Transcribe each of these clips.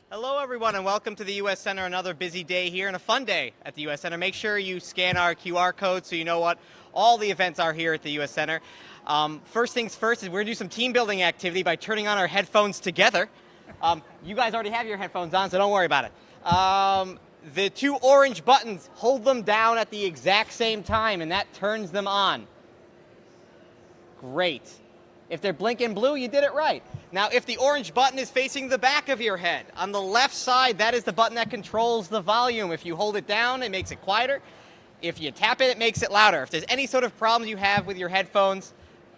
Hello, everyone, and welcome to the U.S. Center. Another busy day here and a fun day at the U.S. Center. Make sure you scan our QR code so you know what all the events are here at the U.S. Center. First things first is we're going to do some team building activity by turning on our headphones together. You guys already have your headphones on, so don't worry about it. The two orange buttons, hold them down at the exact same time, and that turns them on. Great. If they're blinking blue, you did it right. Now, if the orange button is facing the back of your head, on the left side, that is the button that controls the volume. If you hold it down, it makes it quieter. If you tap it, it makes it louder. If there's any sort of problems you have with your headphones,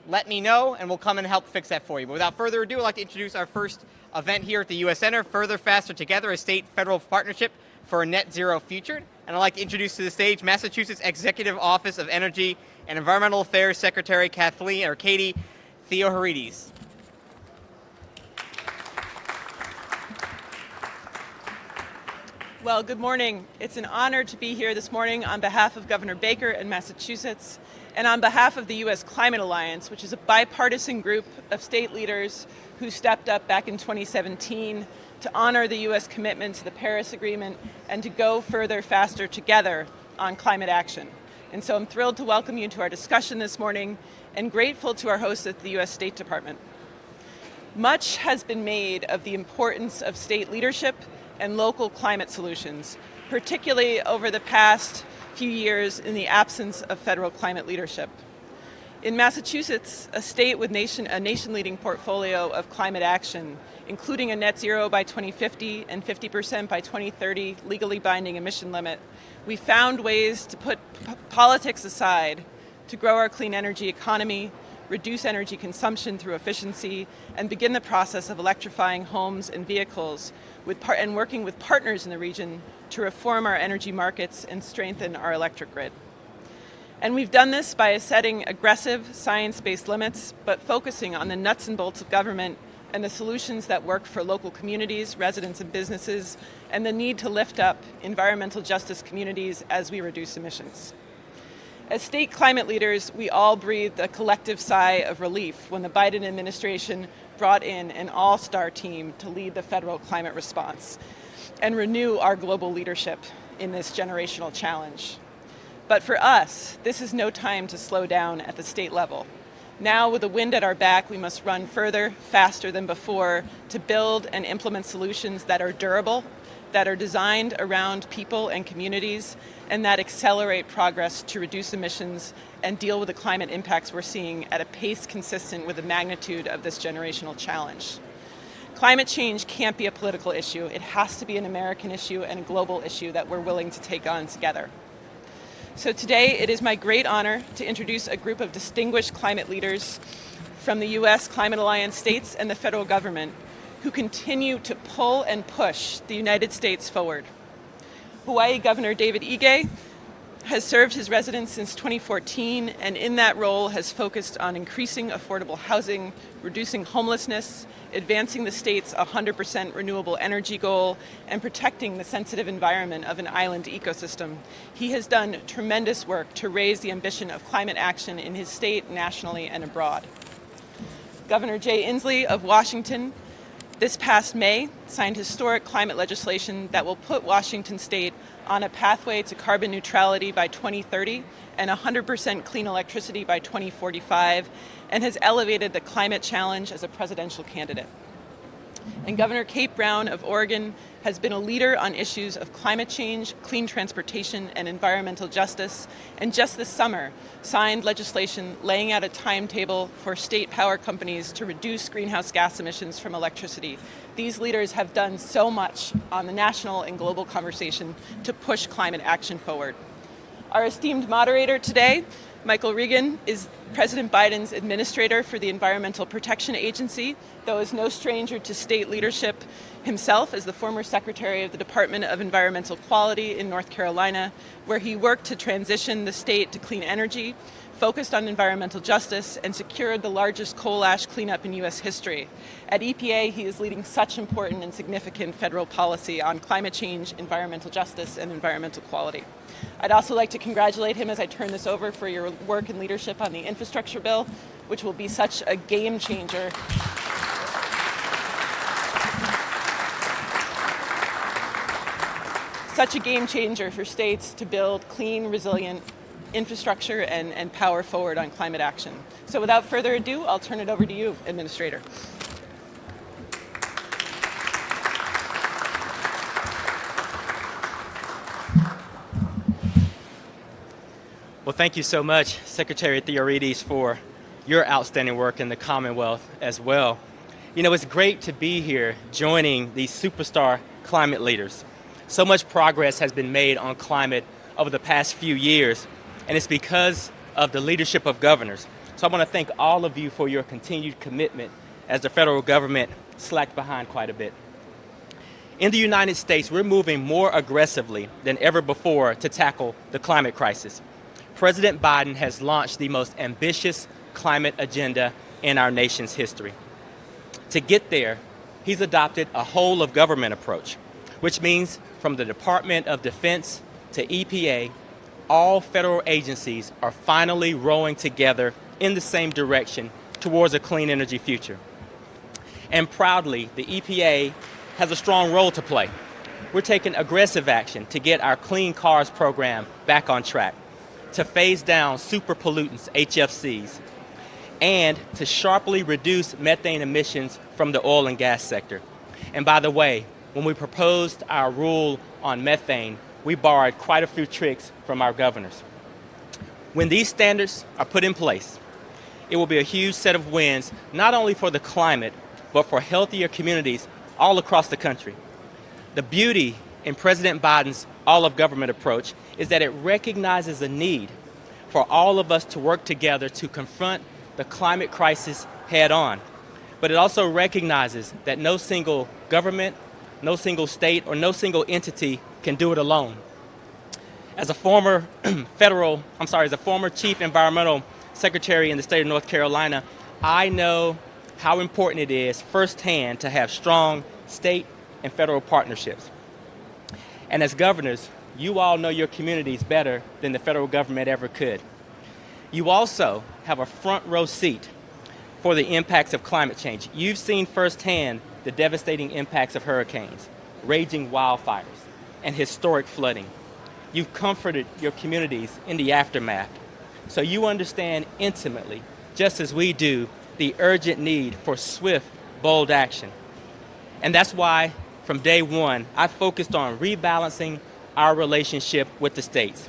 let me know, and we'll come and help fix that for you. But without further ado, I'd like to introduce our first event here at the U.S. Center, Further, Faster Together, a state-federal partnership for a net zero future. And I'd like to introduce to the stage Massachusetts Executive Office of Energy and Environmental Affairs Secretary Katie Theoharides. Well, good morning. It's an honor to be here this morning on behalf of Governor Baker and Massachusetts, and on behalf of the U.S. Climate Alliance, which is a bipartisan group of state leaders who stepped up back in 2017 to honor the U.S. commitment to the Paris Agreement and to go further, faster together on climate action. And so I'm thrilled to welcome you to our discussion this morning and grateful to our hosts at the U.S. State Department. Much has been made of the importance of state leadership and local climate solutions, particularly over the past few years in the absence of federal climate leadership. In Massachusetts, a state with a nation-leading portfolio of climate action, including a net zero by 2050 and 50% by 2030 legally binding emission limit, we found ways to put politics aside to grow our clean energy economy, reduce energy consumption through efficiency, and begin the process of electrifying homes and vehicles and working with partners in the region to reform our energy markets and strengthen our electric grid. And we've done this by setting aggressive science-based limits, but focusing on the nuts and bolts of government and the solutions that work for local communities, residents and businesses, and the need to lift up environmental justice communities as we reduce emissions. As state climate leaders, we all breathed a collective sigh of relief when the Biden administration brought in an all-star team to lead the federal climate response and renew our global leadership in this generational challenge. But for us, this is no time to slow down at the state level. Now, with the wind at our back, we must run further, faster than before to build and implement solutions that are durable, that are designed around people and communities, and that accelerate progress to reduce emissions and deal with the climate impacts we're seeing at a pace consistent with the magnitude of this generational challenge. Climate change can't be a political issue. It has to be an American issue and a global issue that we're willing to take on together. So today, it is my great honor to introduce a group of distinguished climate leaders from the U.S. Climate Alliance states and the federal government who continue to pull and push the United States forward. Hawaii Governor David Ige has served his residents since 2014, and in that role has focused on increasing affordable housing, reducing homelessness, advancing the state's 100% renewable energy goal, and protecting the sensitive environment of an island ecosystem. He has done tremendous work to raise the ambition of climate action in his state, nationally, and abroad. Governor Jay Inslee of Washington this past May signed historic climate legislation that will put Washington state on a pathway to carbon neutrality by 2030 and 100% clean electricity by 2045, and has elevated the climate challenge as a presidential candidate. And Governor Kate Brown of Oregon has been a leader on issues of climate change, clean transportation, and environmental justice, and just this summer signed legislation laying out a timetable for state power companies to reduce greenhouse gas emissions from electricity. These leaders have done so much on the national and global conversation to push climate action forward. Our esteemed moderator today, Michael Regan, is President Biden's administrator for the Environmental Protection Agency, though is no stranger to state leadership himself as the former secretary of the Department of Environmental Quality in North Carolina, where he worked to transition the state to clean energy, focused on environmental justice, and secured the largest coal ash cleanup in U.S. history. At EPA, he is leading such important and significant federal policy on climate change, environmental justice, and environmental quality. I'd also like to congratulate him as I turn this over for your work and leadership on the infrastructure bill, which will be such a game changer such a game changer for states to build clean, resilient infrastructure and power forward on climate action. So without further ado, I'll turn it over to you, Administrator. Well, thank you so much, Secretary Theorides, for your outstanding work in the Commonwealth as well. You know, it's great to be here joining these superstar climate leaders. So much progress has been made on climate over the past few years, and it's because of the leadership of governors. So I want to thank all of you for your continued commitment as the federal government slacked behind quite a bit. In the United States, we're moving more aggressively than ever before to tackle the climate crisis. President Biden has launched the most ambitious climate agenda in our nation's history. To get there, he's adopted a whole of government approach, which means from the Department of Defense to EPA, all federal agencies are finally rowing together in the same direction towards a clean energy future. And proudly, the EPA has a strong role to play. We're taking aggressive action to get our Clean Cars program back on track, to phase down super pollutants, HFCs, and to sharply reduce methane emissions from the oil and gas sector. And by the way, when we proposed our rule on methane, we borrowed quite a few tricks from our governors. When these standards are put in place, it will be a huge set of wins, not only for the climate, but for healthier communities all across the country. The beauty in President Biden's all-of-government approach is that it recognizes the need for all of us to work together to confront the climate crisis head-on. But it also recognizes that no single government, no single state, or no single entity can do it alone. As a former Chief Environmental Secretary in the state of North Carolina, I know how important it is firsthand to have strong state and federal partnerships. And as governors, you all know your communities better than the federal government ever could. You also have a front row seat for the impacts of climate change. You've seen firsthand the devastating impacts of hurricanes, raging wildfires, and historic flooding. You've comforted your communities in the aftermath. So you understand intimately, just as we do, the urgent need for swift, bold action. And that's why, from day one, I focused on rebalancing our relationship with the states.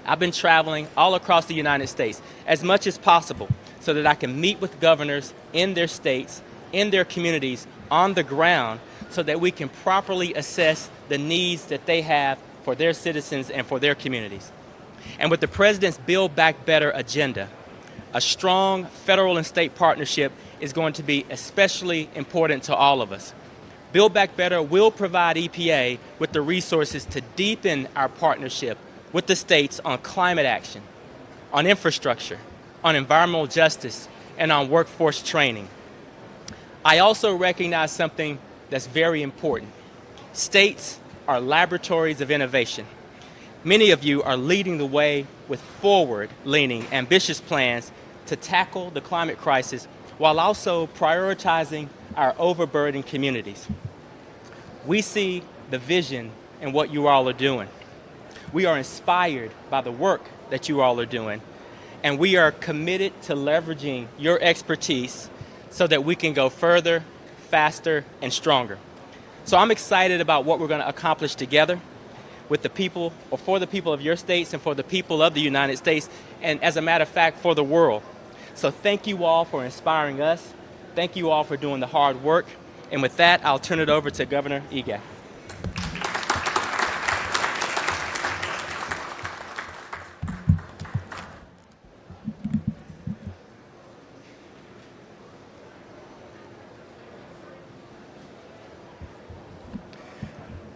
I've been traveling all across the United States as much as possible so that I can meet with governors in their states, in their communities, on the ground, so that we can properly assess the needs that they have for their citizens and for their communities. And with the President's Build Back Better agenda, a strong federal and state partnership is going to be especially important to all of us. Build Back Better will provide EPA with the resources to deepen our partnership with the states on climate action, on infrastructure, on environmental justice, and on workforce training. I also recognize something that's very important. States are laboratories of innovation. Many of you are leading the way with forward-leaning, ambitious plans to tackle the climate crisis while also prioritizing our overburdened communities. We see the vision in what you all are doing. We are inspired by the work that you all are doing, and we are committed to leveraging your expertise so that we can go further, faster, and stronger. So I'm excited about what we're going to accomplish together with the people, or for the people of your states and for the people of the United States, and as a matter of fact, for the world. So thank you all for inspiring us. Thank you all for doing the hard work. And with that, I'll turn it over to Governor Ige.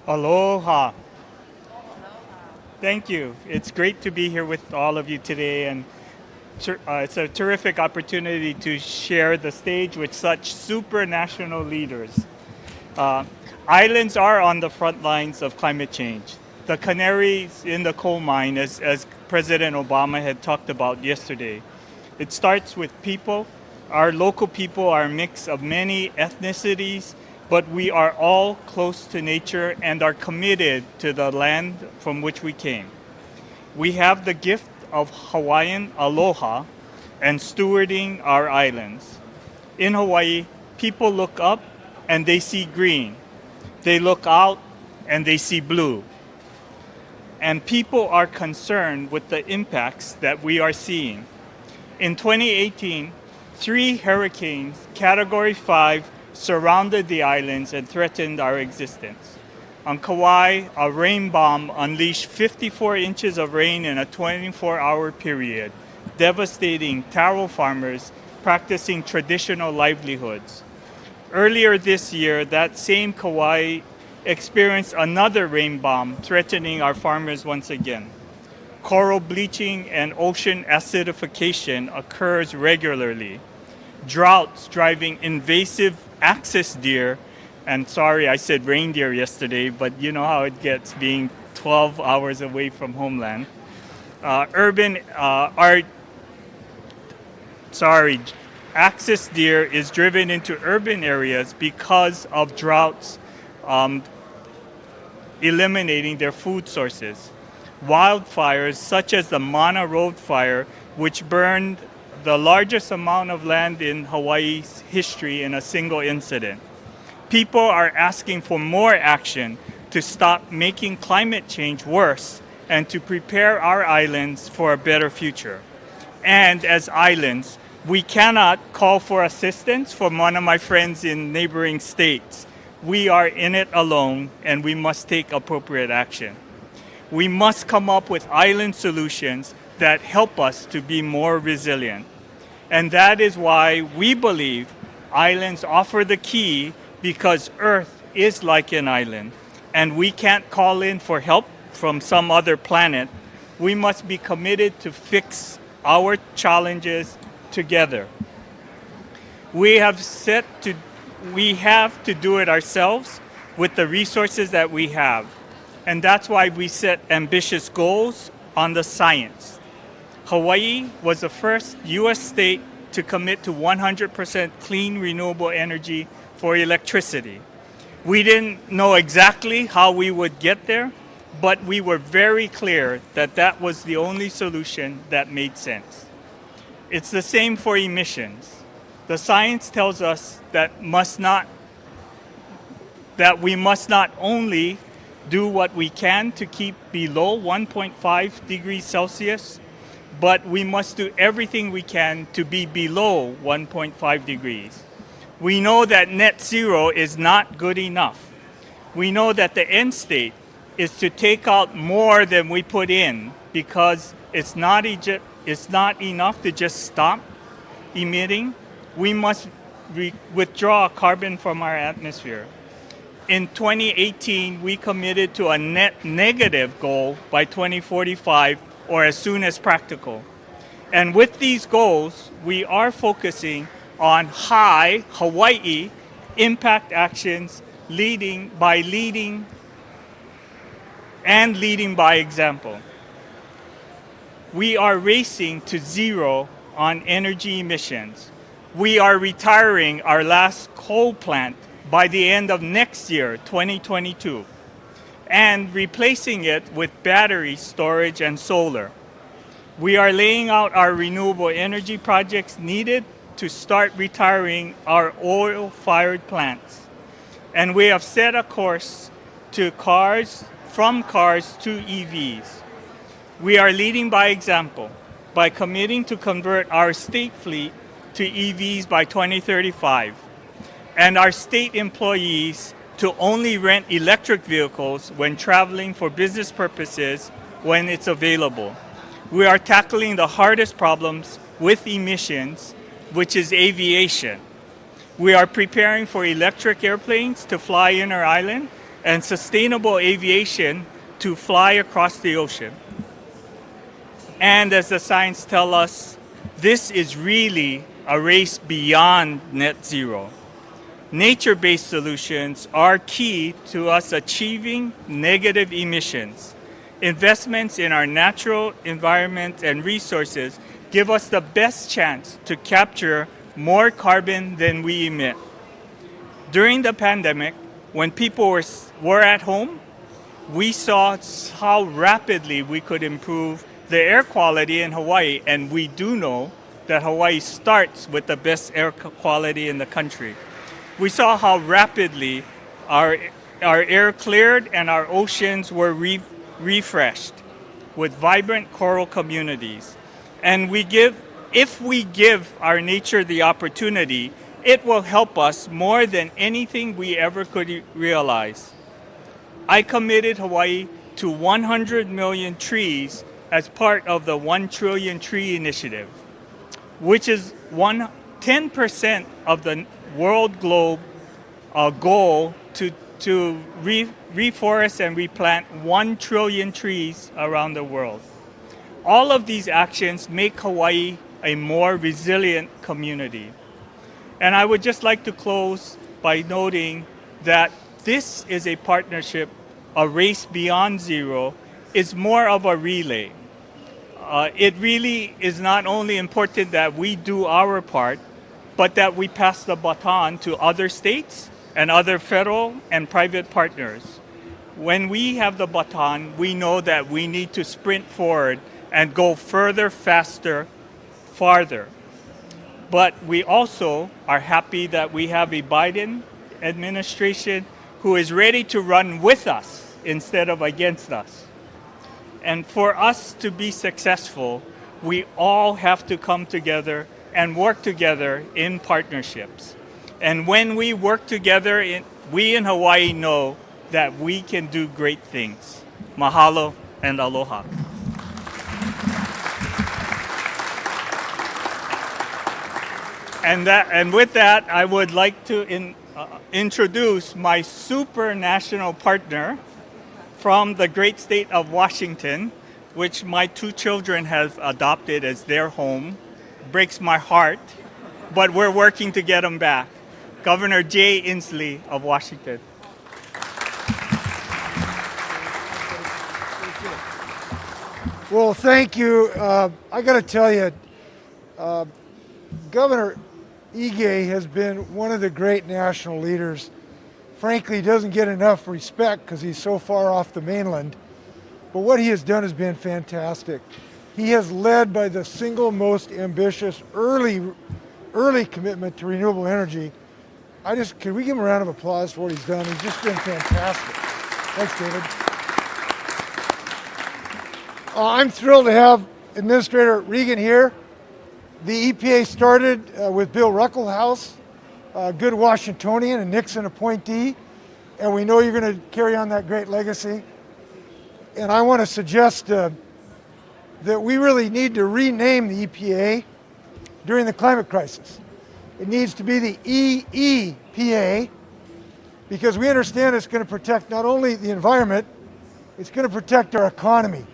Aloha. Thank you. It's great to be here with all of you today, and it's a terrific opportunity to share the stage with such supranational leaders. Islands are on the front lines of climate change. The canaries in the coal mine, as President Obama had talked about yesterday. It starts with people. Our local people are a mix of many ethnicities, but we are all close to nature and are committed to the land from which we came. We have the gift of Hawaiian aloha and stewarding our islands. In Hawaii, people look up and they see green. They look out and they see blue. And people are concerned with the impacts that we are seeing. In 2018, 3 hurricanes, Category 5, surrounded the islands and threatened our existence. On Kauai, a rain bomb unleashed 54 inches of rain in a 24-hour period, devastating taro farmers practicing traditional livelihoods. Earlier this year, that same Kauai experienced another rain bomb threatening our farmers once again. Coral bleaching and ocean acidification occurs regularly. Droughts driving invasive axis deer, and sorry I said reindeer yesterday, but you know how it gets being 12 hours away from homeland. Axis deer is driven into urban areas because of droughts eliminating their food sources. Wildfires such as the Mana Road fire, which burned the largest amount of land in Hawaii's history in a single incident. People are asking for more action to stop making climate change worse and to prepare our islands for a better future. And as islands, we cannot call for assistance from one of my friends in neighboring states. We are in it alone, and we must take appropriate action. We must come up with island solutions that help us to be more resilient. And that is why we believe islands offer the key, because Earth is like an island, and we can't call in for help from some other planet. We must be committed to fix our challenges together. We have to do it ourselves with the resources that we have. And that's why we set ambitious goals on the science. Hawaii was the first U.S. state to commit to 100% clean renewable energy for electricity. We didn't know exactly how we would get there, but we were very clear that that was the only solution that made sense. It's the same for emissions. The science tells us that we must not only do what we can to keep below 1.5 degrees Celsius, but we must do everything we can to be below 1.5 degrees. We know that net zero is not good enough. We know that the end state is to take out more than we put in, because it's not enough to just stop emitting. We must withdraw carbon from our atmosphere. In 2018, we committed to a net negative goal by 2045, or as soon as practical. And with these goals, we are focusing on high Hawaii impact actions, leading by example. We are racing to zero on energy emissions. We are retiring our last coal plant by the end of next year, 2022, and replacing it with battery storage and solar. We are laying out our renewable energy projects needed to start retiring our oil-fired plants. And we have set a course from cars to EVs. We are leading by example by committing to convert our state fleet to EVs by 2035, and our state employees to only rent electric vehicles when traveling for business purposes when it's available. We are tackling the hardest problems with emissions, which is aviation. We are preparing for electric airplanes to fly in our island and sustainable aviation to fly across the ocean. And as the science tells us, this is really a race beyond net zero. Nature-based solutions are key to us achieving negative emissions. Investments in our natural environment and resources give us the best chance to capture more carbon than we emit. During the pandemic, when people were at home, we saw how rapidly we could improve the air quality in Hawaii, and we do know that Hawaii starts with the best air quality in the country. We saw how rapidly our air cleared and our oceans were refreshed with vibrant coral communities. And if we give our nature the opportunity, it will help us more than anything we ever could realize. I committed Hawaii to 100 million trees as part of the 1 trillion tree initiative, which is 10% of the world globe goal to reforest and replant 1 trillion trees around the world. All of these actions make Hawaii a more resilient community. And I would just like to close by noting that this is a partnership, a race beyond zero, is more of a relay. It really is not only important that we do our part, but that we pass the baton to other states and other federal and private partners. When we have the baton, we know that we need to sprint forward and go further, faster, farther. But we also are happy that we have a Biden administration who is ready to run with us instead of against us. And for us to be successful, we all have to come together and work together in partnerships. And when we work together, we in Hawaii know that we can do great things. Mahalo and aloha. And with that, I would like to introduce my super national partner from the great state of Washington, which my 2 children have adopted as their home. Breaks my heart, but we're working to get them back. Governor Jay Inslee of Washington. Well, thank you. I got to tell you, Governor Ige has been one of the great national leaders. Frankly, he doesn't get enough respect because he's so far off the mainland. But what he has done has been fantastic. He has led by the single most ambitious early commitment to renewable energy. Can we give him a round of applause for what he's done? He's just been fantastic. Thanks, David. I'm thrilled to have Administrator Regan here. The EPA started with Bill Ruckelshaus, a good Washingtonian and Nixon appointee, and we know you're going to carry on that great legacy. And I want to suggest that we really need to rename the EPA during the climate crisis. It needs to be the EEPA because we understand it's going to protect not only the environment, it's going to protect our economy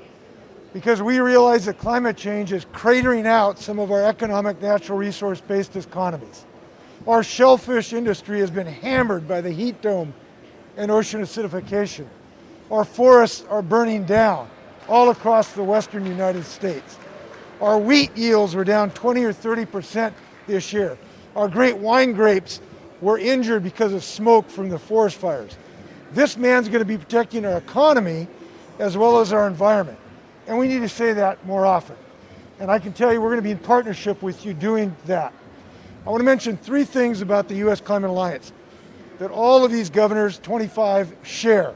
because we realize that climate change is cratering out some of our economic natural resource-based economies. Our shellfish industry has been hammered by the heat dome and ocean acidification. Our forests are burning down all across the western United States. Our wheat yields were down 20 or 30% this year. Our great wine grapes were injured because of smoke from the forest fires. This man's going to be protecting our economy as well as our environment. And we need to say that more often. And I can tell you we're going to be in partnership with you doing that. I want to mention 3 things about the U.S. Climate Alliance that all of these governors, 25, share.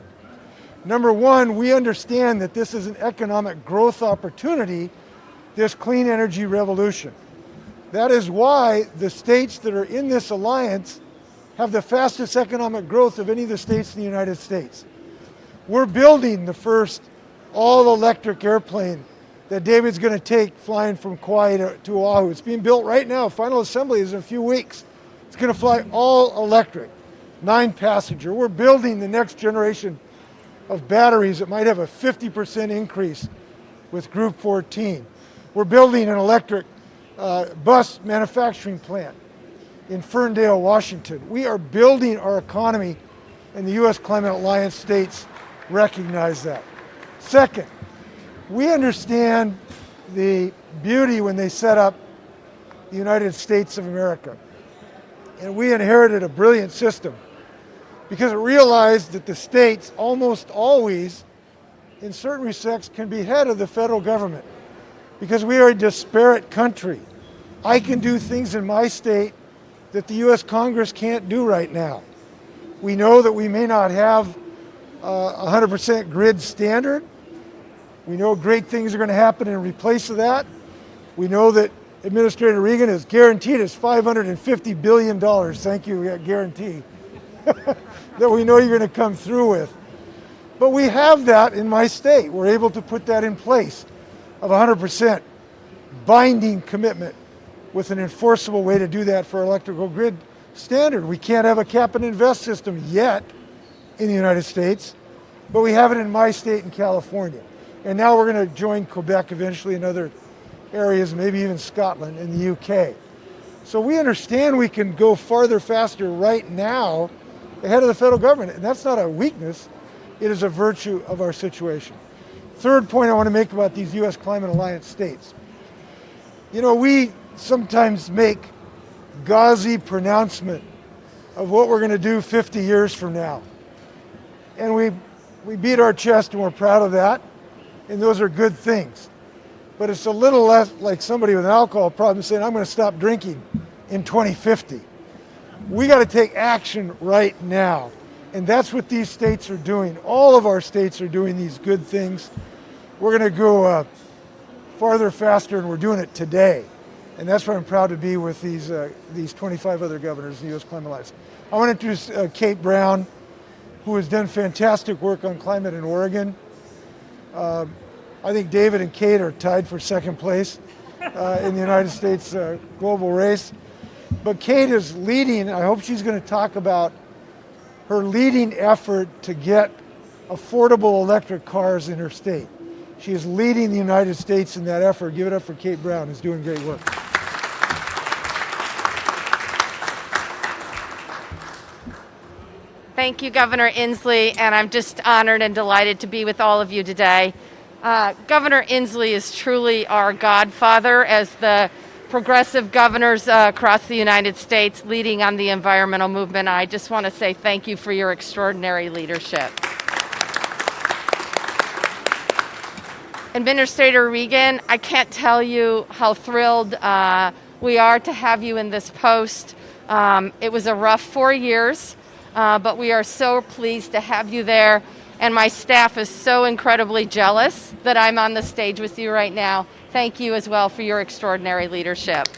Number 1, we understand that this is an economic growth opportunity, this clean energy revolution. That is why the states that are in this alliance have the fastest economic growth of any of the states in the United States. We're building the first all-electric airplane that David's going to take flying from Kauai to Oahu. It's being built right now. Final assembly is in a few weeks. It's going to fly all electric, 9-passenger. We're building the next generation of batteries that might have a 50% increase with Group 14. We're building an electric bus manufacturing plant in Ferndale, Washington. We are building our economy, and the U.S. Climate Alliance states recognize that. Second, we understand the beauty when they set up the United States of America. And we inherited a brilliant system because it realized that the states almost always, in certain respects, can be ahead of the federal government because we are a disparate country. I can do things in my state that the U.S. Congress can't do right now. We know that we may not have 100% grid standard. We know great things are going to happen in replace of that. We know that Administrator Regan has guaranteed us $550 billion, thank you, guarantee, that we know you're going to come through with. But we have that in my state. We're able to put that in place of 100% binding commitment with an enforceable way to do that for electrical grid standard. We can't have a cap and invest system yet in the United States, but we have it in my state in California. And now we're going to join Quebec eventually in other areas, maybe even Scotland and the UK. So we understand we can go farther, faster right now ahead of the federal government. And that's not a weakness, it is a virtue of our situation. Third point I want to make about these U.S. Climate Alliance states. You know, we sometimes make gauzy pronouncement of what we're going to do 50 years from now. And we beat our chest and we're proud of that. And those are good things. But it's a little less like somebody with an alcohol problem saying, I'm going to stop drinking in 2050. We got to take action right now. And that's what these states are doing. All of our states are doing these good things. We're going to go farther, faster, and we're doing it today. And that's why I'm proud to be with these 25 other governors in the U.S. Climate Alliance. I want to introduce Kate Brown, who has done fantastic work on climate in Oregon. I think David and Kate are tied for second place in the United States global race. But Kate is leading, I hope she's going to talk about her leading effort to get affordable electric cars in her state. She is leading the United States in that effort. Give it up for Kate Brown, who's doing great work. Thank you, Governor Inslee, and I'm just honored and delighted to be with all of you today. Governor Inslee is truly our godfather as the progressive governors across the United States leading on the environmental movement. I just want to say thank you for your extraordinary leadership. Administrator Regan, I can't tell you how thrilled we are to have you in this post. It was a rough 4 years, but we are so pleased to have you there. And my staff is so incredibly jealous that I'm on the stage with you right now. Thank you as well for your extraordinary leadership.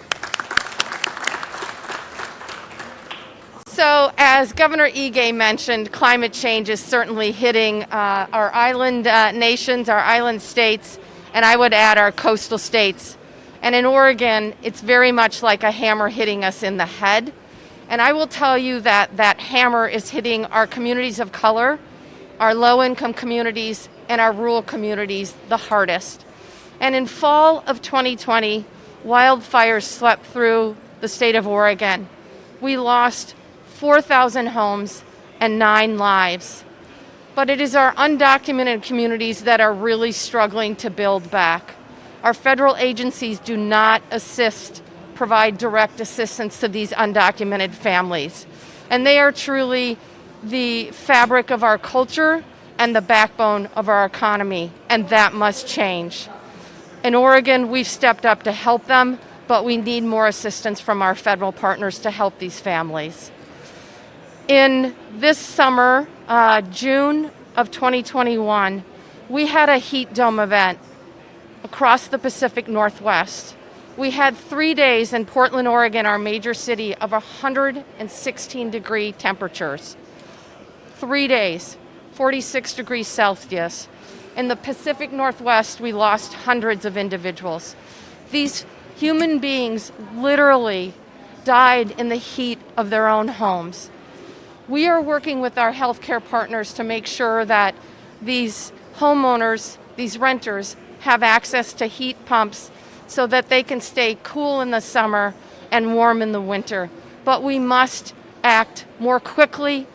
So as Governor Ige mentioned, climate change is certainly hitting our island nations, our island states, and I would add our coastal states. And in Oregon, it's very much like a hammer hitting us in the head. And I will tell you that that hammer is hitting our communities of color, our low-income communities, and our rural communities the hardest. And in fall of 2020, wildfires swept through the state of Oregon. We lost 4,000 homes and 9 lives. But it is our undocumented communities that are really struggling to build back. Our federal agencies do not provide direct assistance to these undocumented families. And they are truly the fabric of our culture and the backbone of our economy, and that must change. In Oregon, we've stepped up to help them, but we need more assistance from our federal partners to help these families. In this summer, June of 2021, we had a heat dome event across the Pacific Northwest. We had 3 days in Portland, Oregon, our major city, of 116-degree temperatures. 3 days, 46 degrees Celsius. In the Pacific Northwest, we lost hundreds of individuals. These human beings literally died in the heat of their own homes. We are working with our healthcare partners to make sure that these homeowners, these renters, have access to heat pumps so that they can stay cool in the summer and warm in the winter. But we must act more quickly,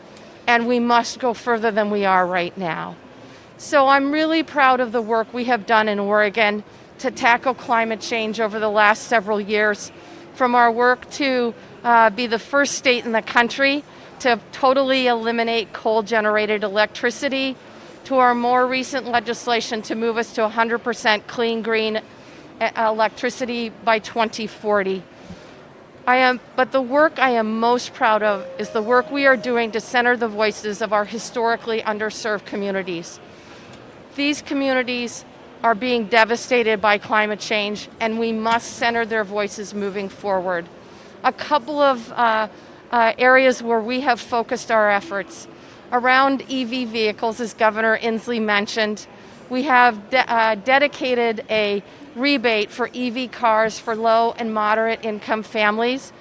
and we must go further than we are right now. So I'm really proud of the work we have done in Oregon to tackle climate change over the last several years, from our work to be the first state in the country to totally eliminate coal-generated electricity, to our more recent legislation to move us to 100% clean, green electricity by 2040. But the work I am most proud of is the work we are doing to center the voices of our historically underserved communities. These communities are being devastated by climate change, and we must center their voices moving forward. A couple of areas where we have focused our efforts. Around EV vehicles, as Governor Inslee mentioned, we have dedicated a rebate for EV cars for low and moderate income families.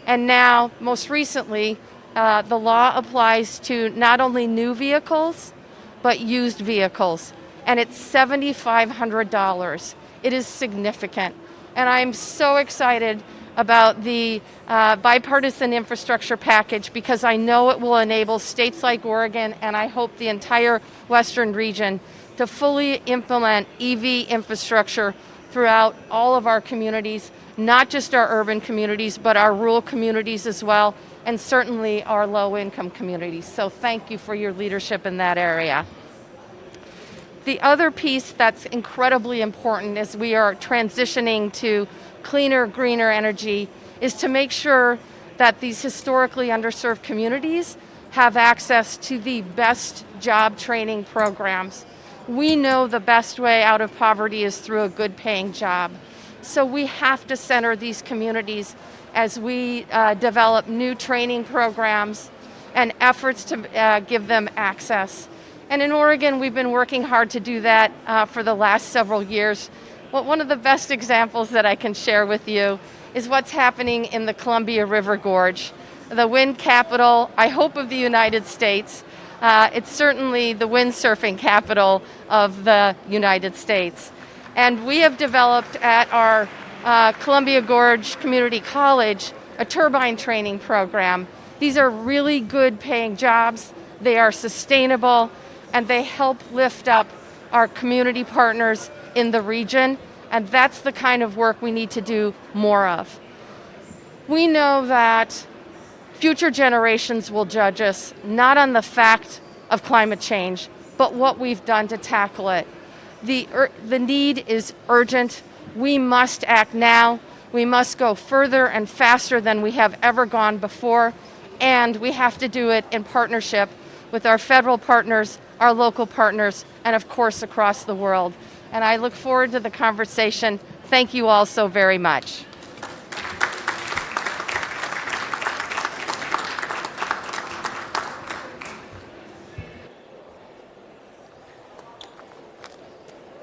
And now, most recently, the law applies to not only new vehicles, but used vehicles. And it's $7,500. It is significant. And I'm so excited about the bipartisan infrastructure package because I know it will enable states like Oregon, and I hope the entire Western region, to fully implement EV infrastructure throughout all of our communities, not just our urban communities, but our rural communities as well, and certainly our low-income communities. So thank you for your leadership in that area. The other piece that's incredibly important as we are transitioning to cleaner, greener energy is to make sure that these historically underserved communities have access to the best job training programs. We know the best way out of poverty is through a good paying job. So we have to center these communities as we develop new training programs and efforts to give them access. And in Oregon, we've been working hard to do that for the last several years. Well, one of the best examples that I can share with you is what's happening in the Columbia River Gorge, the wind capital, I hope, of the United States. It's certainly the windsurfing capital of the United States. And we have developed at our Columbia Gorge Community College a turbine training program. These are really good paying jobs. They are sustainable, and they help lift up our community partners in the region, and that's the kind of work we need to do more of. We know that future generations will judge us not on the fact of climate change, but what we've done to tackle it. The need is urgent. We must act now. We must go further and faster than we have ever gone before, and we have to do it in partnership with our federal partners, our local partners, and of course across the world. And I look forward to the conversation. Thank you all so very much.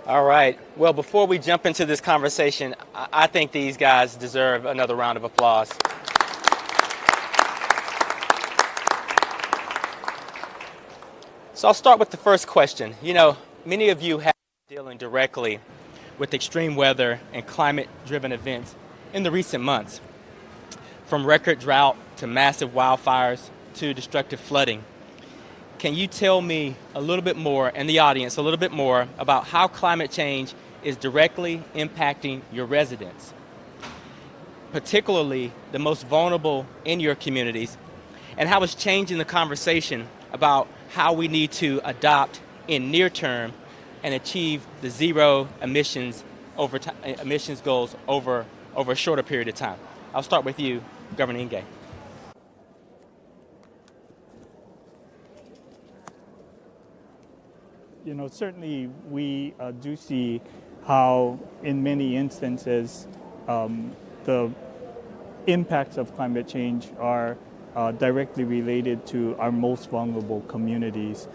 All right. Well, before we jump into this conversation, I think these guys deserve another round of applause. So I'll start with the first question. You know, many of you have been dealing directly with extreme weather and climate-driven events in the recent months, from record drought to massive wildfires to destructive flooding. Can you tell me a little bit more, and the audience a little bit more, about how climate change is directly impacting your residents, particularly the most vulnerable in your communities, and how it's changing the conversation about how we need to adopt in near term and achieve the zero emissions goals over a shorter period of time? I'll start with you, Governor Ingay. You know, certainly we do see how in many instances the impacts of climate change are directly related to our most vulnerable communities.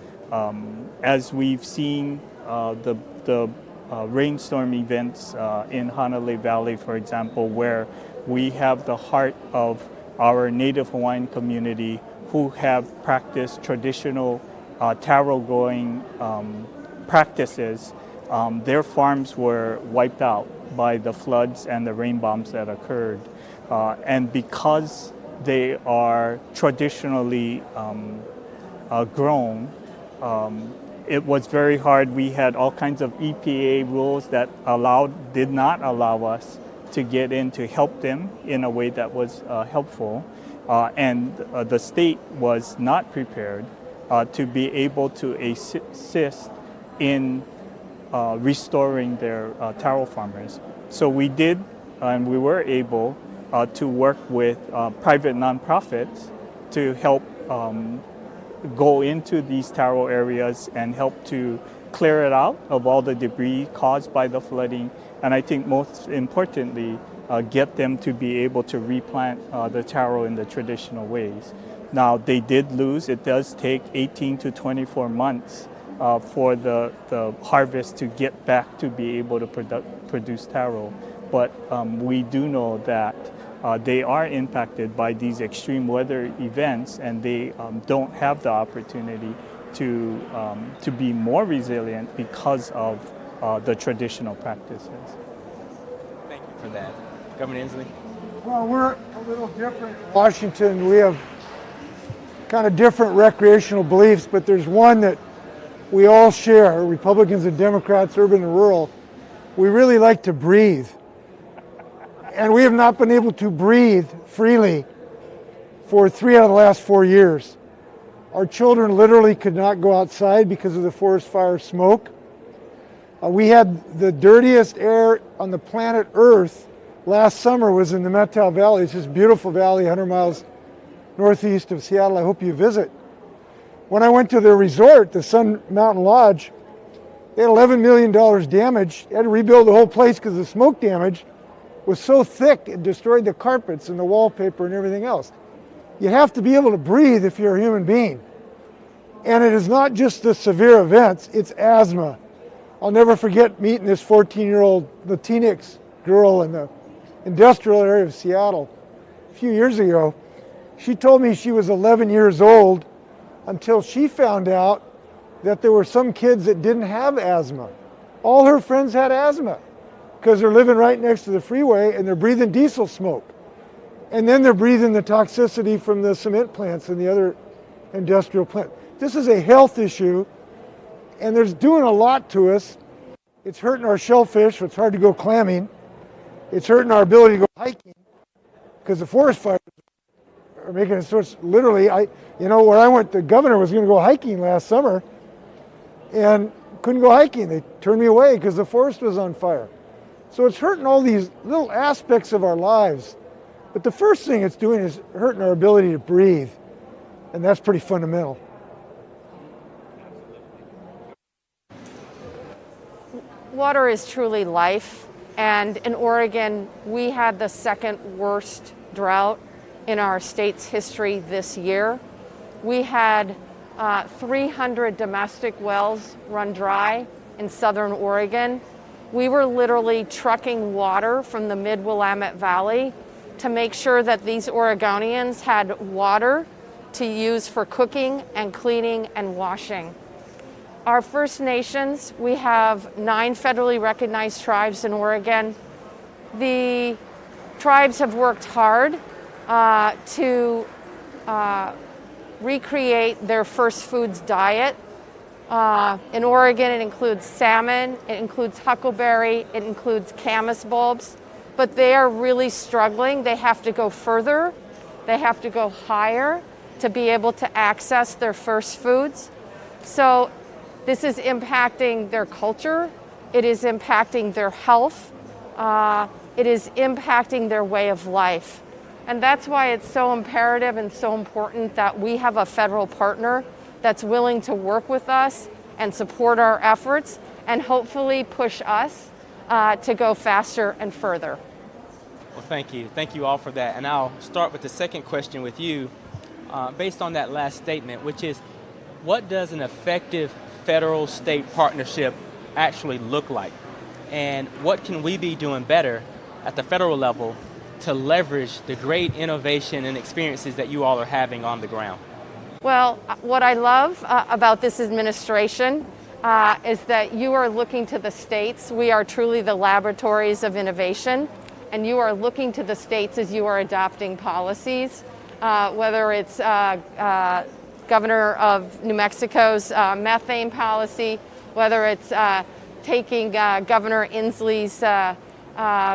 As we've seen the rainstorm events in Hanalei Valley, for example, where we have the heart of our Native Hawaiian community who have practiced traditional taro growing practices, their farms were wiped out by the floods and the rain bombs that occurred. And because they are traditionally grown, it was very hard. We had all kinds of EPA rules that did not allow us to get in to help them in a way that was helpful. and the state was not prepared to be able to assist in restoring their taro farmers. So we did, and we were able to work with private nonprofits to help go into these taro areas and help to clear it out of all the debris caused by the flooding, and I think most importantly, get them to be able to replant the taro in the traditional ways. Now, they did lose. It does take 18 to 24 months for the harvest to get back to be able to produce taro, but we do know that they are impacted by these extreme weather events, and they don't have the opportunity to be more resilient because of the traditional practices. Thank you for that. Governor Inslee? Well, we're a little different in Washington. We have kind of different recreational beliefs, but there's one that we all share, Republicans and Democrats, urban and rural. We really like to breathe. And we have not been able to breathe freely for 3 out of the last 4 years. Our children literally could not go outside because of the forest fire smoke. We had the dirtiest air on the planet Earth last summer was in the Methow Valley. It's this beautiful valley 100 miles northeast of Seattle. I hope you visit. When I went to their resort, the Sun Mountain Lodge, they had $11 million damage. They had to rebuild the whole place because the smoke damage was so thick it destroyed the carpets and the wallpaper and everything else. You have to be able to breathe if you're a human being. And it is not just the severe events, it's asthma. I'll never forget meeting this 14-year-old Latinx girl in the industrial area of Seattle a few years ago. She told me she was 11 years old until she found out that there were some kids that didn't have asthma. All her friends had asthma because they're living right next to the freeway and they're breathing diesel smoke. And then they're breathing the toxicity from the cement plants and the other industrial plants. This is a health issue, and there's doing a lot to us. It's hurting our shellfish, so it's hard to go clamming. It's hurting our ability to go hiking because the forest fires are making it so literally. Where I went, the governor was going to go hiking last summer and couldn't go hiking. They turned me away because the forest was on fire. So it's hurting all these little aspects of our lives. But the first thing it's doing is hurting our ability to breathe, and that's pretty fundamental. Water is truly life, and in Oregon, we had the second worst drought in our state's history this year. We had 300 domestic wells run dry in southern Oregon. We were literally trucking water from the mid-Willamette Valley to make sure that these Oregonians had water to use for cooking and cleaning and washing. Our First Nations, we have 9 federally recognized tribes in Oregon. The tribes have worked hard to recreate their first foods diet. In Oregon, it includes salmon, it includes huckleberry, it includes camas bulbs, but they are really struggling. They have to go further, they have to go higher to be able to access their first foods. So this is impacting their culture, it is impacting their health, it is impacting their way of life. And that's why it's so imperative and so important that we have a federal partner that's willing to work with us and support our efforts and hopefully push us to go faster and further. Well, thank you. Thank you all for that. And I'll start with the second question with you based on that last statement, which is, what does an effective federal-state partnership actually look like? And what can we be doing better at the federal level to leverage the great innovation and experiences that you all are having on the ground? Well, what I love about this administration is that you are looking to the states. We are truly the laboratories of innovation, and you are looking to the states as you are adopting policies, whether it's Governor of New Mexico's methane policy, whether it's taking Governor Inslee's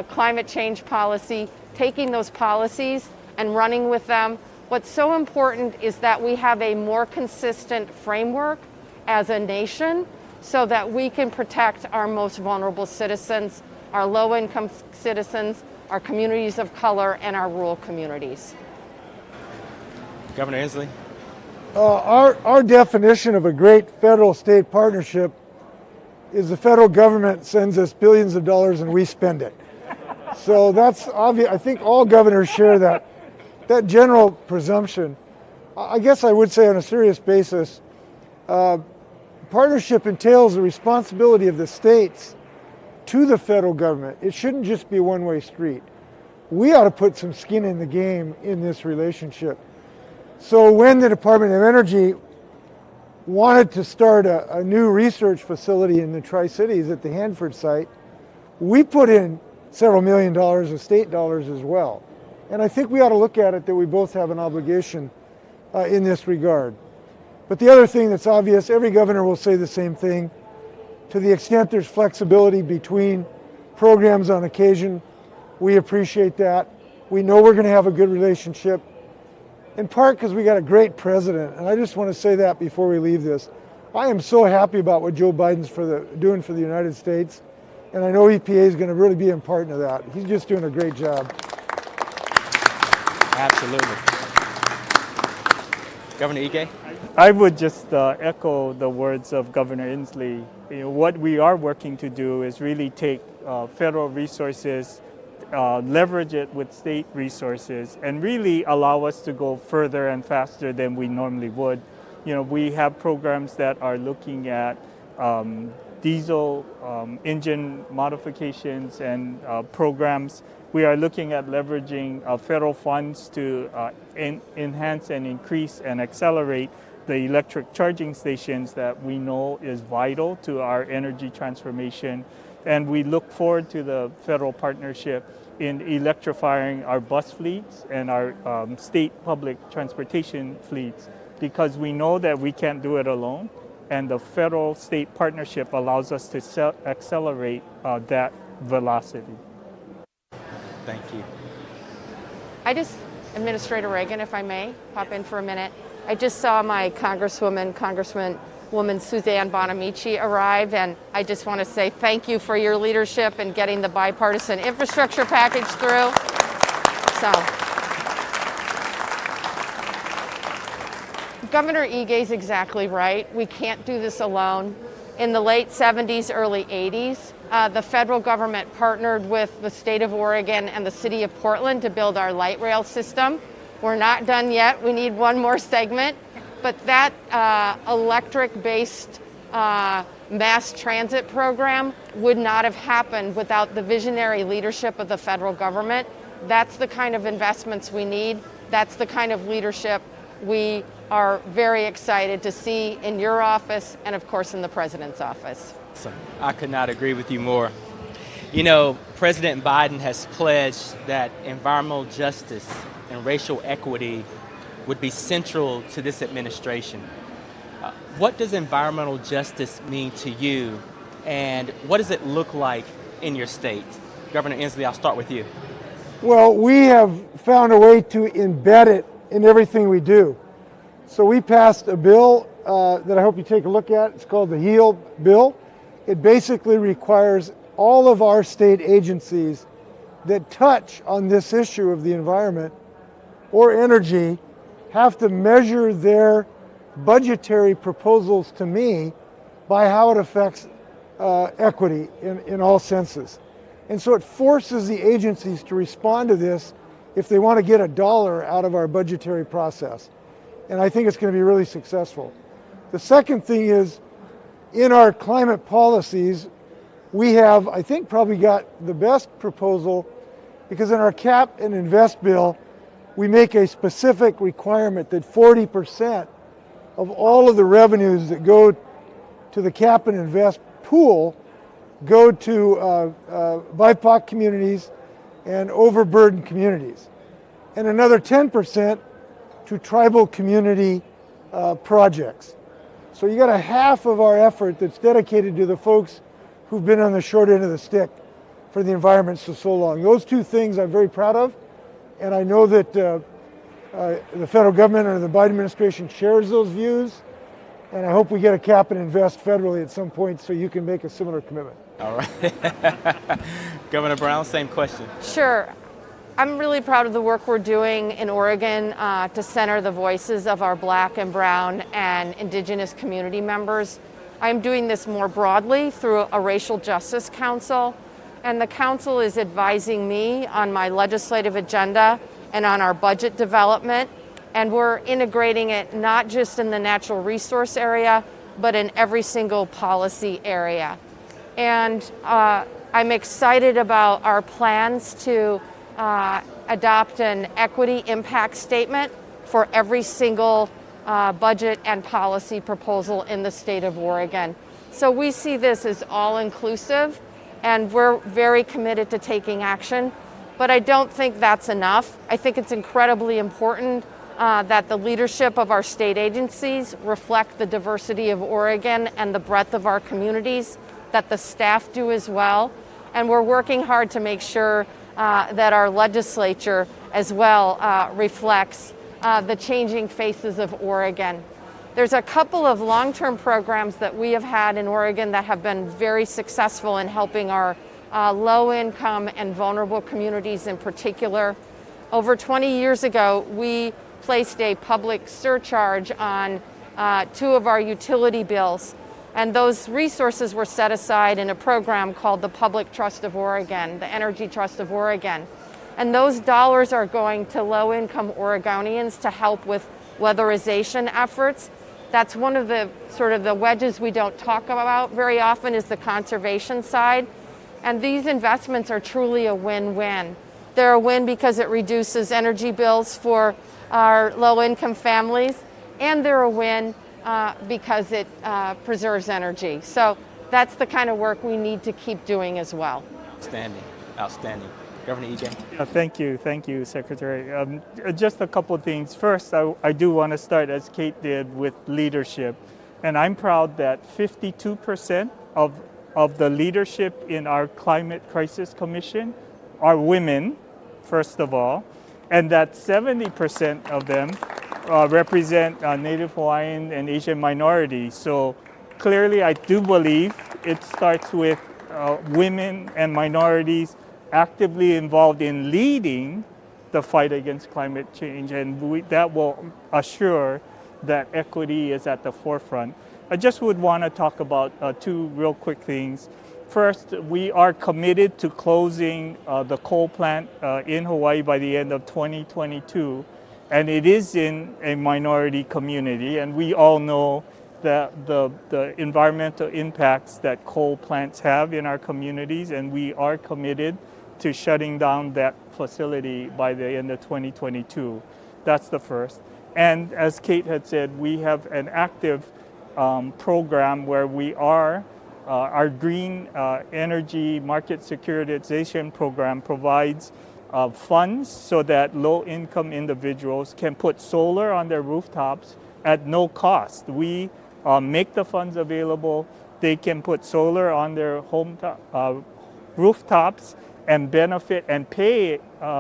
climate change policy, taking those policies and running with them What's so important is that we have a more consistent framework as a nation so that we can protect our most vulnerable citizens, our low-income citizens, our communities of color, and our rural communities. Governor Inslee? Our definition of a great federal-state partnership is the federal government sends us billions of dollars and we spend it. So that's obvious. I think all governors share that general presumption. I guess I would say on a serious basis, partnership entails the responsibility of the states to the federal government. It shouldn't just be a one-way street. We ought to put some skin in the game in this relationship. So when the Department of Energy wanted to start a new research facility in the Tri-Cities at the Hanford site, we put in several $1 million of state dollars as well. And I think we ought to look at it that we both have an obligation in this regard. But the other thing that's obvious, every governor will say the same thing. To the extent there's flexibility between programs on occasion, we appreciate that. We know we're going to have a good relationship, in part because we got a great president. And I just want to say that before we leave this. I am so happy about what Joe Biden's doing for the United States. And I know EPA is going to really be important to that. He's just doing a great job. Absolutely. Governor Ige? I would just echo the words of Governor Inslee. What we are working to do is really take federal resources, leverage it with state resources, and really allow us to go further and faster than we normally would. We have programs that are looking at diesel engine modifications and programs. We are looking at leveraging federal funds to enhance and increase and accelerate the electric charging stations that we know is vital to our energy transformation. And we look forward to the federal partnership in electrifying our bus fleets and our state public transportation fleets, because we know that we can't do it alone. And the federal-state partnership allows us to accelerate that velocity. Thank you. Administrator Reagan, if I may, pop in for a minute. I just saw my Congresswoman Suzanne Bonamici arrive, and I just want to say thank you for your leadership in getting the bipartisan infrastructure package through. Governor Ige's exactly right. We can't do this alone. In the late 70s, early 80s, the federal government partnered with the state of Oregon and the city of Portland to build our light rail system. We're not done yet. We need one more segment. But that electric-based mass transit program would not have happened without the visionary leadership of the federal government. That's the kind of investments we need. That's the kind of leadership we are very excited to see in your office and, of course, in the president's office. I could not agree with you more. President Biden has pledged that environmental justice and racial equity would be central to this administration. What does environmental justice mean to you, and what does it look like in your state? Governor Inslee, I'll start with you. Well, we have found a way to embed it in everything we do. So we passed a bill that I hope you take a look at. It's called the HEAL bill. It basically requires all of our state agencies that touch on this issue of the environment or energy have to measure their budgetary proposals to me by how it affects equity in all senses. And so it forces the agencies to respond to this if they want to get $1 out of our budgetary process. And I think it's going to be really successful. The second thing is, in our climate policies, we have, I think, probably got the best proposal, because in our cap and invest bill, we make a specific requirement that 40% of all of the revenues that go to the cap and invest pool go to BIPOC communities and overburdened communities, and another 10% to tribal community projects. So you got a half of our effort that's dedicated to the folks who've been on the short end of the stick for the environment for so long. Those two things I'm very proud of, and I know that The federal government or the Biden administration shares those views, and I hope we get a cap and invest federally at some point so you can make a similar commitment. All right. Governor Brown, same question. Sure. I'm really proud of the work we're doing in Oregon to center the voices of our Black and Brown and Indigenous community members. I'm doing this more broadly through a Racial Justice Council, and the council is advising me on my legislative agenda and on our budget development, and we're integrating it not just in the natural resource area, but in every single policy area. And I'm excited about our plans to adopt an equity impact statement for every single budget and policy proposal in the state of Oregon. So we see this as all-inclusive, and we're very committed to taking action. But I don't think that's enough. I think it's incredibly important that the leadership of our state agencies reflect the diversity of Oregon and the breadth of our communities, that the staff do as well. And we're working hard to make sure that our legislature as well reflects the changing faces of Oregon. There's a couple of long-term programs that we have had in Oregon that have been very successful in helping our low-income and vulnerable communities in particular. Over 20 years ago, we placed a public surcharge on 2 of our utility bills, and those resources were set aside in a program called the Public Trust of Oregon, the Energy Trust of Oregon. And those dollars are going to low-income Oregonians to help with weatherization efforts. That's one of the sort of the wedges we don't talk about very often, is the conservation side. And these investments are truly a win-win. They're a win because it reduces energy bills for our low-income families, and they're a win because it preserves energy. So that's the kind of work we need to keep doing as well. Outstanding, outstanding. Governor Ige. Yeah, thank you, Secretary. Just a couple of things. First, I do want to start, as Kate did, with leadership. And I'm proud that 52% of the leadership in our Climate Crisis Commission are women, first of all, and that 70% of them represent Native Hawaiian and Asian minorities. So clearly, I do believe it starts with women and minorities actively involved in leading the fight against climate change, and that will assure that equity is at the forefront. I just would want to talk about 2 real quick things. First, we are committed to closing the coal plant in Hawaii by the end of 2022, and it is in a minority community, and we all know that the environmental impacts that coal plants have in our communities, and we are committed to shutting down that facility by the end of 2022. That's the first. And as Kate had said, we have an active program where we are, our green energy market securitization program provides funds so that low-income individuals can put solar on their rooftops at no cost. We make the funds available. They can put solar on their home rooftops and benefit and pay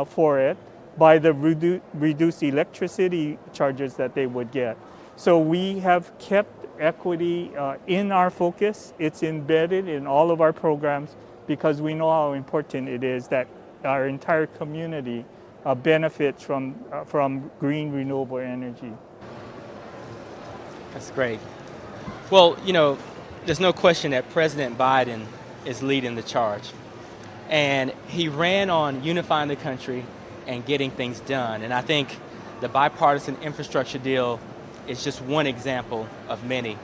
for it by the reduced electricity charges that they would get. So we have kept equity in our focus. It's embedded in all of our programs because we know how important it is that our entire community benefits from green renewable energy. That's great. Well, there's no question that President Biden is leading the charge. And he ran on unifying the country and getting things done. And I think the bipartisan infrastructure deal is just one example of many.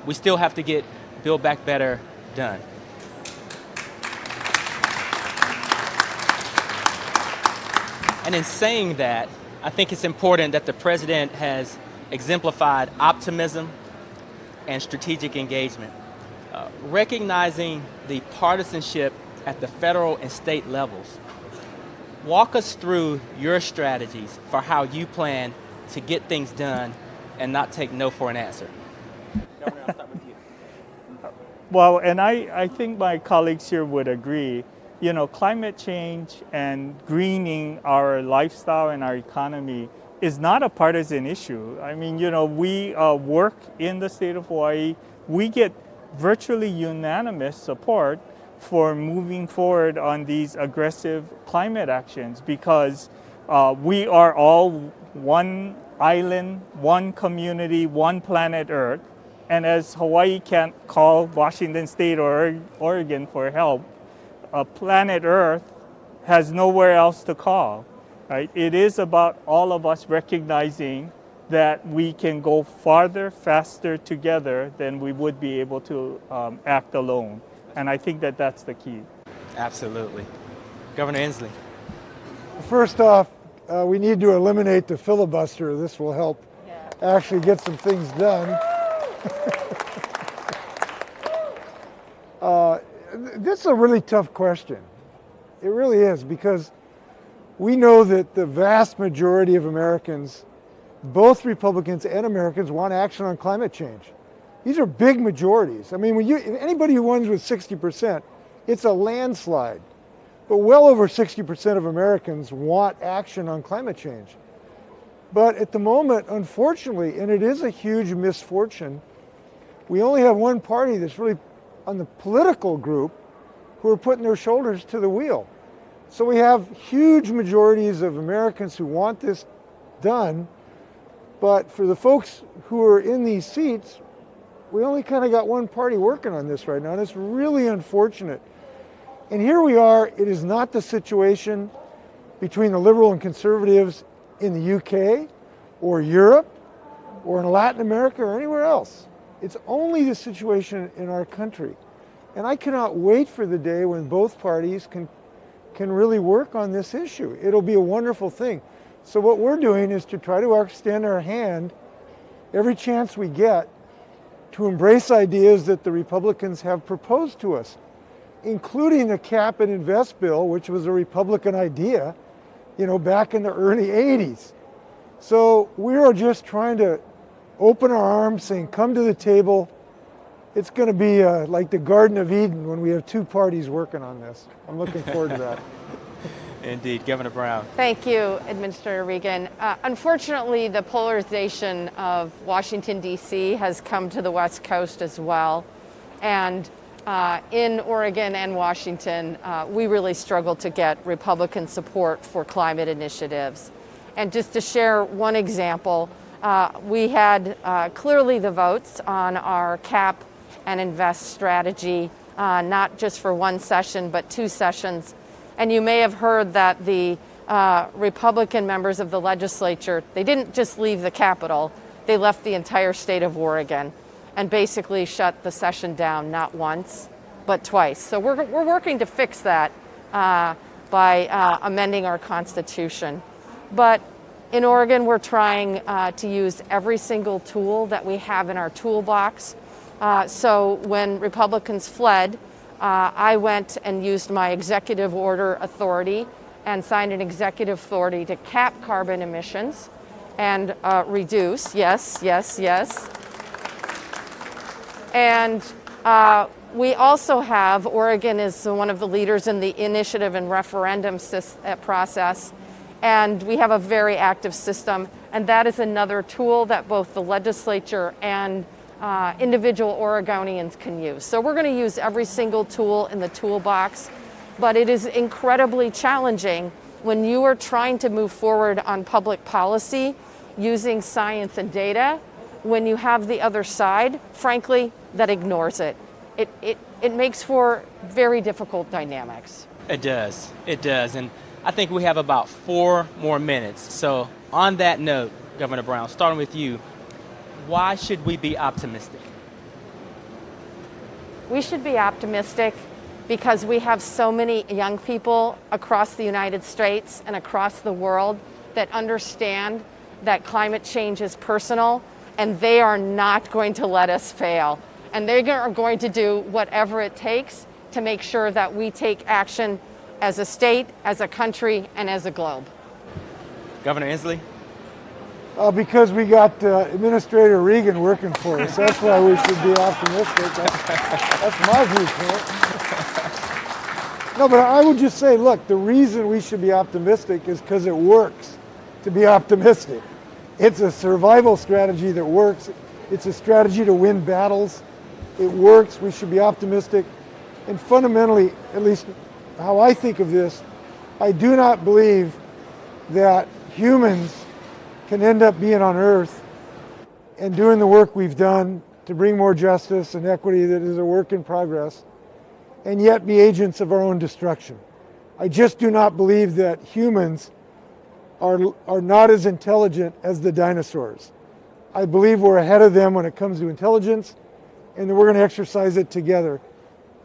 We still have to get Build Back Better done. And in saying that, I think it's important that the president has exemplified optimism and strategic engagement. Recognizing the partisanship at the federal and state levels. Walk us through your strategies for how you plan to get things done and not take no for an answer. Governor, I'll start with you. Well, and I think my colleagues here would agree. climate change and greening our lifestyle and our economy is not a partisan issue. I mean, we work in the state of Hawaii. We get virtually unanimous support for moving forward on these aggressive climate actions because we are all one island, one community, one planet Earth. And as Hawaii can't call Washington State or Oregon for help, planet Earth has nowhere else to call. Right? It is about all of us recognizing that we can go farther, faster together than we would be able to act alone. And I think that that's the key. Absolutely. Governor Inslee. First off, we need to eliminate the filibuster. This will help actually get some things done. This is a really tough question. It really is, because we know that the vast majority of Americans, both Republicans and Americans, want action on climate change. These are big majorities. I mean, anybody who wins with 60%, it's a landslide. But well over 60% of Americans want action on climate change. But at the moment, unfortunately, and it is a huge misfortune, we only have one party that's really on the political group who are putting their shoulders to the wheel. So we have huge majorities of Americans who want this done, but for the folks who are in these seats, we only kind of got one party working on this right now, and it's really unfortunate. And here we are, it is not the situation between the liberal and conservatives in the UK or Europe or in Latin America or anywhere else. It's only the situation in our country. And I cannot wait for the day when both parties can really work on this issue. It'll be a wonderful thing. So what we're doing is to try to extend our hand every chance we get to embrace ideas that the Republicans have proposed to us, including the cap and invest bill, which was a Republican idea, back in the early 80s. So we are just trying to open our arms, saying, come to the table. It's going to be like the Garden of Eden when we have two parties working on this. I'm looking forward to that. Indeed. Governor Brown. Thank you, Administrator Regan. Unfortunately, the polarization of Washington, D.C. has come to the West Coast as well. And in Oregon and Washington, we really struggle to get Republican support for climate initiatives. And just to share one example, we had clearly the votes on our cap and invest strategy, not just for one session, but 2 sessions. And you may have heard that the Republican members of the legislature, they didn't just leave the Capitol, they left the entire state of Oregon and basically shut the session down not once, but twice. So we're working to fix that by amending our Constitution. But in Oregon, we're trying to use every single tool that we have in our toolbox. So when Republicans fled, I went and used my executive order authority and signed an executive authority to cap carbon emissions and reduce, yes. And we also have, Oregon is one of the leaders in the initiative and referendum process, and we have a very active system, and that is another tool that both the legislature and individual Oregonians can use. So we're going to use every single tool in the toolbox, but it is incredibly challenging when you are trying to move forward on public policy using science and data, when you have the other side, frankly, that ignores it. It makes for very difficult dynamics. It does. And I think we have about 4 more minutes. So on that note, Governor Brown, starting with you, why should we be optimistic? We should be optimistic because we have so many young people across the United States and across the world that understand that climate change is personal, and they are not going to let us fail. And they are going to do whatever it takes to make sure that we take action as a state, as a country, and as a globe. Governor Inslee? Because we got Administrator Regan working for us. That's why we should be optimistic. That's my viewpoint. No, but I would just say, look, the reason we should be optimistic is because it works to be optimistic. It's a survival strategy that works. It's a strategy to win battles. It works. We should be optimistic. And fundamentally, at least how I think of this, I do not believe that humans can end up being on Earth and doing the work we've done to bring more justice and equity that is a work in progress, and yet be agents of our own destruction. I just do not believe that humans are not as intelligent as the dinosaurs. I believe we're ahead of them when it comes to intelligence, and that we're going to exercise it together.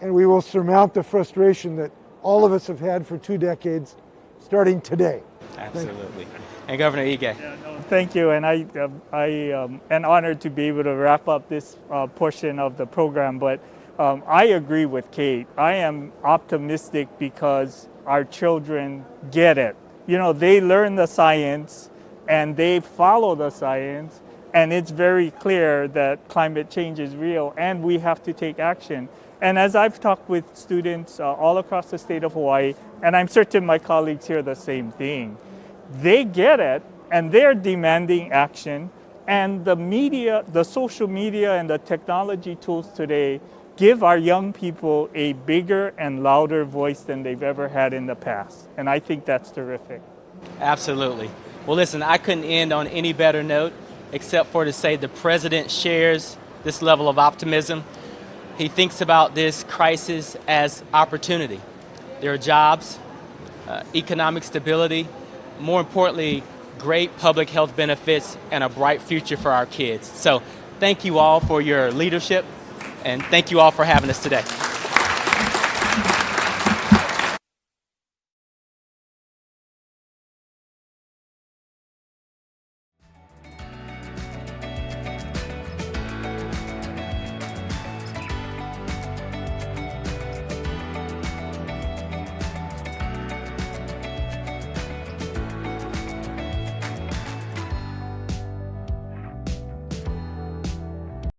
And we will surmount the frustration that all of us have had for 2 decades, starting today. Absolutely. And Governor Ige. Yeah, no, thank you, and I am honored to be able to wrap up this portion of the program, but I agree with Kate. I am optimistic because our children get it. You know, they learn the science and they follow the science, and it's very clear that climate change is real and we have to take action. And as I've talked with students all across the state of Hawaii, and I'm certain my colleagues hear the same thing, they get it and they're demanding action. And the media, the social media and the technology tools today give our young people a bigger and louder voice than they've ever had in the past. And I think that's terrific. Absolutely. Well, listen, I couldn't end on any better note except for to say the president shares this level of optimism. He thinks about this crisis as opportunity. There are jobs, economic stability, more importantly, great public health benefits and a bright future for our kids. So thank you all for your leadership, and thank you all for having us today.